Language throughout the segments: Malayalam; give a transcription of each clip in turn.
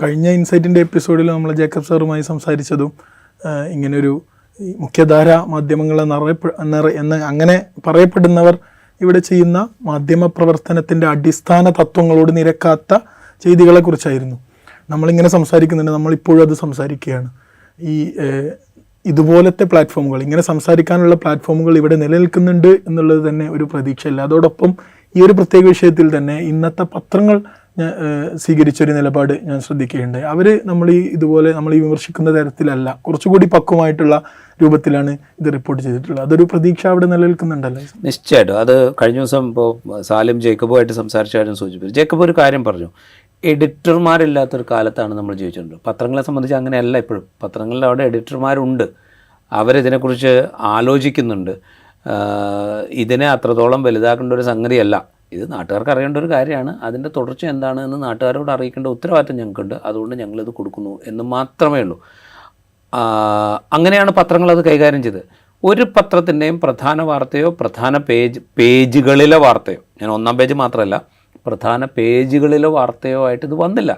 കഴിഞ്ഞ ഇൻസൈറ്റിൻ്റെ എപ്പിസോഡിൽ നമ്മൾ ജേക്കബ് സാറുമായി സംസാരിച്ചതും ഇങ്ങനൊരു മുഖ്യധാര മാധ്യമങ്ങളെ എന്ന് അങ്ങനെ പറയപ്പെടുന്നവർ ഇവിടെ ചെയ്യുന്ന മാധ്യമ പ്രവർത്തനത്തിൻ്റെ അടിസ്ഥാന തത്വങ്ങളോട് നിരക്കാത്ത ചെയ്തികളെക്കുറിച്ചായിരുന്നു. നമ്മളിങ്ങനെ സംസാരിക്കുന്നുണ്ട്, നമ്മളിപ്പോഴും അത് സംസാരിക്കുകയാണ്. ഇതുപോലത്തെ പ്ലാറ്റ്ഫോമുകൾ, ഇങ്ങനെ സംസാരിക്കാനുള്ള പ്ലാറ്റ്ഫോമുകൾ ഇവിടെ നിലനിൽക്കുന്നുണ്ട് എന്നുള്ളത് തന്നെ ഒരു പ്രതീക്ഷയില്ല. അതോടൊപ്പം ഈ ഒരു പ്രത്യേക വിഷയത്തിൽ തന്നെ ഇന്നത്തെ പത്രങ്ങൾ സ്വീകരിച്ചൊരു നിലപാട് ഞാൻ ശ്രദ്ധിക്കുകയുണ്ടായി. അവർ ഇതുപോലെ നമ്മൾ വിമർശിക്കുന്ന തരത്തിലല്ല, കുറച്ചുകൂടി പക്വമായിട്ടുള്ള രൂപത്തിലാണ് ഇത് റിപ്പോർട്ട് ചെയ്തിട്ടുള്ളത്. അതൊരു പ്രതീക്ഷ അവിടെ നിലനിൽക്കുന്നുണ്ടല്ലോ. നിശ്ചയമായിട്ടും. അത് കഴിഞ്ഞ ദിവസം ഇപ്പോൾ സാലിം ജേക്കബുമായിട്ട് സംസാരിച്ചാലും സൂചിപ്പിച്ചു. ജേക്കബ് ഒരു കാര്യം പറഞ്ഞു, എഡിറ്റർമാരില്ലാത്തൊരു കാലത്താണ് നമ്മൾ ജീവിച്ചിട്ടുണ്ട്. പത്രങ്ങളെ സംബന്ധിച്ച് അങ്ങനെയല്ല. ഇപ്പോഴും പത്രങ്ങളിൽ അവിടെ എഡിറ്റർമാരുണ്ട്, അവരിതിനെക്കുറിച്ച് ആലോചിക്കുന്നുണ്ട്. ഇതിനെ അത്രത്തോളം വലുതാക്കേണ്ട ഒരു സംഗതിയല്ല. ഇത് നാട്ടുകാർക്ക് അറിയേണ്ട ഒരു കാര്യമാണ്. അതിൻ്റെ തുടർച്ച എന്താണ് എന്ന് നാട്ടുകാരോട് അറിയിക്കേണ്ട ഉത്തരവാദിത്തം ഞങ്ങൾക്കുണ്ട്. അതുകൊണ്ട് ഞങ്ങളിത് കൊടുക്കുന്നു എന്ന് മാത്രമേ ഉള്ളൂ. അങ്ങനെയാണ് പത്രങ്ങളത് കൈകാര്യം ചെയ്തത്. ഒരു പത്രത്തിൻ്റെയും പ്രധാന വാർത്തയോ പ്രധാന പേജുകളിലെ വാർത്തയോ, ഞാൻ ഒന്നാം പേജ് മാത്രമല്ല പ്രധാന പേജുകളിലെ വാർത്തയോ ആയിട്ട് ഇത് വന്നില്ല.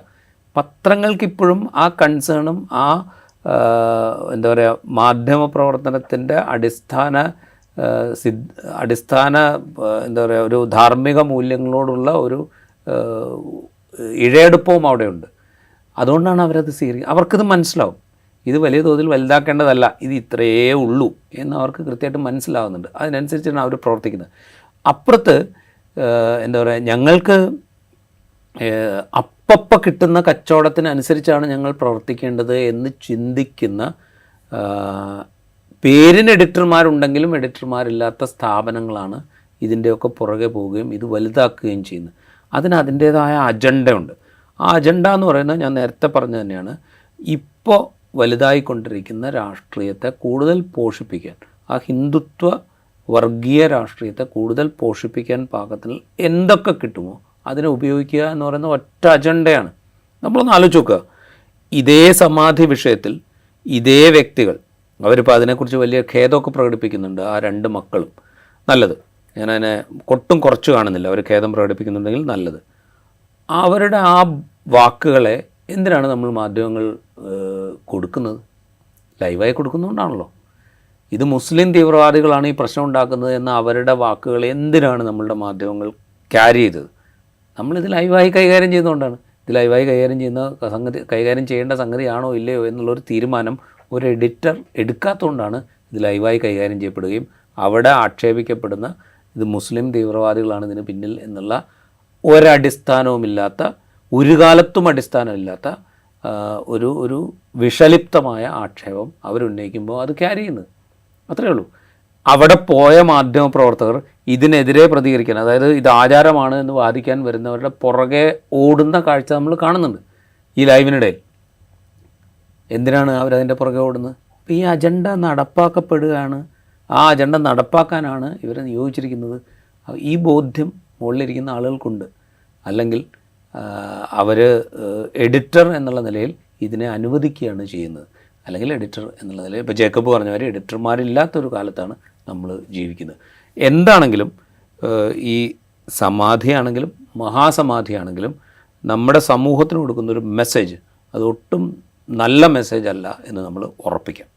പത്രങ്ങൾക്കിപ്പോഴും ആ കൺസേണും എന്താ പറയുക, മാധ്യമ പ്രവർത്തനത്തിൻ്റെ അടിസ്ഥാന എന്താ പറയുക, ഒരു ധാർമ്മിക മൂല്യങ്ങളോടുള്ള ഒരു ഇഴയെടുപ്പവും അവിടെയുണ്ട്. അതുകൊണ്ടാണ് അവരത് അവർക്കിത് മനസ്സിലാവും. ഇത് വലിയ തോതിൽ വലുതാക്കേണ്ടതല്ല, ഇത് ഇത്രയേ ഉള്ളൂ എന്ന് അവർക്ക് കൃത്യമായിട്ട് മനസ്സിലാവുന്നുണ്ട്. അതിനനുസരിച്ചാണ് അവർ പ്രവർത്തിക്കുന്നത്. അപ്പുറത്ത് എന്താ പറയുക, ഞങ്ങൾക്ക് അപ്പം കിട്ടുന്ന കച്ചവടത്തിനനുസരിച്ചാണ് ഞങ്ങൾ പ്രവർത്തിക്കേണ്ടത് എന്ന് ചിന്തിക്കുന്ന, പേരിന് എഡിറ്റർമാരുണ്ടെങ്കിലും എഡിറ്റർമാരില്ലാത്ത സ്ഥാപനങ്ങളാണ് ഇതിൻ്റെയൊക്കെ പുറകെ പോവുകയും ഇത് വലുതാക്കുകയും ചെയ്യുന്നത്. അതിന് അതിൻ്റേതായ അജണ്ടയുണ്ട്. ആ അജണ്ട എന്ന് പറയുന്നത് ഞാൻ നേരത്തെ പറഞ്ഞു തന്നെയാണ്. ഇപ്പോൾ വലുതായിക്കൊണ്ടിരിക്കുന്ന രാഷ്ട്രീയത്തെ കൂടുതൽ പോഷിപ്പിക്കാൻ, ആ ഹിന്ദുത്വ വർഗീയ രാഷ്ട്രീയത്തെ കൂടുതൽ പോഷിപ്പിക്കാൻ പാകത്തിൽ എന്തൊക്കെ കിട്ടുമോ അതിനെ ഉപയോഗിക്കുക എന്ന് പറയുന്ന ഒറ്റ അജണ്ടയാണ്. നമ്മളൊന്ന് ആലോചിച്ച് നോക്കുക. ഇതേ സമാധി വിഷയത്തിൽ ഇതേ വ്യക്തികൾ, അവരിപ്പോൾ അതിനെക്കുറിച്ച് വലിയ ഖേദമൊക്കെ പ്രകടിപ്പിക്കുന്നുണ്ട്. ആ രണ്ട് മക്കളും, നല്ലത്. ഞാനതിനെ ഒട്ടും കുറച്ച് കാണുന്നില്ല. അവർ ഖേദം പ്രകടിപ്പിക്കുന്നുണ്ടെങ്കിൽ നല്ലത്. അവരുടെ ആ വാക്കുകളെ എന്തിനാണ് നമ്മൾ മാധ്യമങ്ങൾ കൊടുക്കുന്നത്? ലൈവായി കൊടുക്കുന്നതുകൊണ്ടാണല്ലോ. ഇത് മുസ്ലിം തീവ്രവാദികളാണ് ഈ പ്രശ്നം ഉണ്ടാക്കുന്നത് എന്ന അവരുടെ വാക്കുകൾ എന്തിനാണ് നമ്മളുടെ മാധ്യമങ്ങൾ ക്യാരി ചെയ്തത്? നമ്മളിത് ലൈവായി കൈകാര്യം ചെയ്യുന്നതുകൊണ്ടാണ്. ഇത് ലൈവായി കൈകാര്യം ചെയ്യേണ്ട സംഗതിയാണോ ഇല്ലയോ എന്നുള്ളൊരു തീരുമാനം ഒരു എഡിറ്റർ എടുക്കാത്തതുകൊണ്ടാണ് ഇത് ലൈവായി കൈകാര്യം ചെയ്യപ്പെടുകയും അവിടെ ആക്ഷേപിക്കപ്പെടുന്ന ഇത് മുസ്ലിം തീവ്രവാദികളാണ് ഇതിന് പിന്നിൽ എന്നുള്ള ഒരടിസ്ഥാനവുമില്ലാത്ത, ഒരു കാലത്തും അടിസ്ഥാനമില്ലാത്ത ഒരു വിഷലിപ്തമായ ആക്ഷേപം അവരുന്നയിക്കുമ്പോൾ അത് ക്യാരി ചെയ്യുന്നത്. അത്രയേ ഉള്ളൂ. അവിടെ പോയ മാധ്യമപ്രവർത്തകർ ഇതിനെതിരെ പ്രതികരിക്കാൻ, അതായത് ഇത് ആചാരമാണ് എന്ന് വാദിക്കാൻ വരുന്നവരുടെ പുറകെ ഓടുന്ന കാഴ്ച നമ്മൾ കാണുന്നുണ്ട് ഈ ലൈവിനിടയിൽ. എന്തിനാണ് അവരതിൻ്റെ പുറകെ ഓടുന്നത്? അപ്പോൾ ഈ അജണ്ട നടപ്പാക്കപ്പെടുകയാണ്. ആ അജണ്ട നടപ്പാക്കാനാണ് ഇവരെ നിയോഗിച്ചിരിക്കുന്നത്. ഈ ബോധ്യം മുകളിലിരിക്കുന്ന ആളുകൾക്കുണ്ട്. അല്ലെങ്കിൽ അവർ എഡിറ്റർ എന്നുള്ള നിലയിൽ ഇതിനെ അനുവദിക്കുകയാണ് ചെയ്യുന്നത്. അല്ലെങ്കിൽ എഡിറ്റർ എന്നുള്ള നിലയിൽ, ഇപ്പോൾ ജേക്കബ് പറഞ്ഞവർ എഡിറ്റർമാരില്ലാത്തൊരു കാലത്താണ് നമ്മൾ ജീവിക്കുന്നത്. എന്താണെങ്കിലും ഈ സമാധിയാണെങ്കിലും മഹാസമാധിയാണെങ്കിലും നമ്മുടെ സമൂഹത്തിന് കൊടുക്കുന്നൊരു മെസ്സേജ് അതൊട്ടും നല്ല മെസ്സേജ് അല്ല എന്ന് നമ്മൾ ഉറപ്പിക്കാം.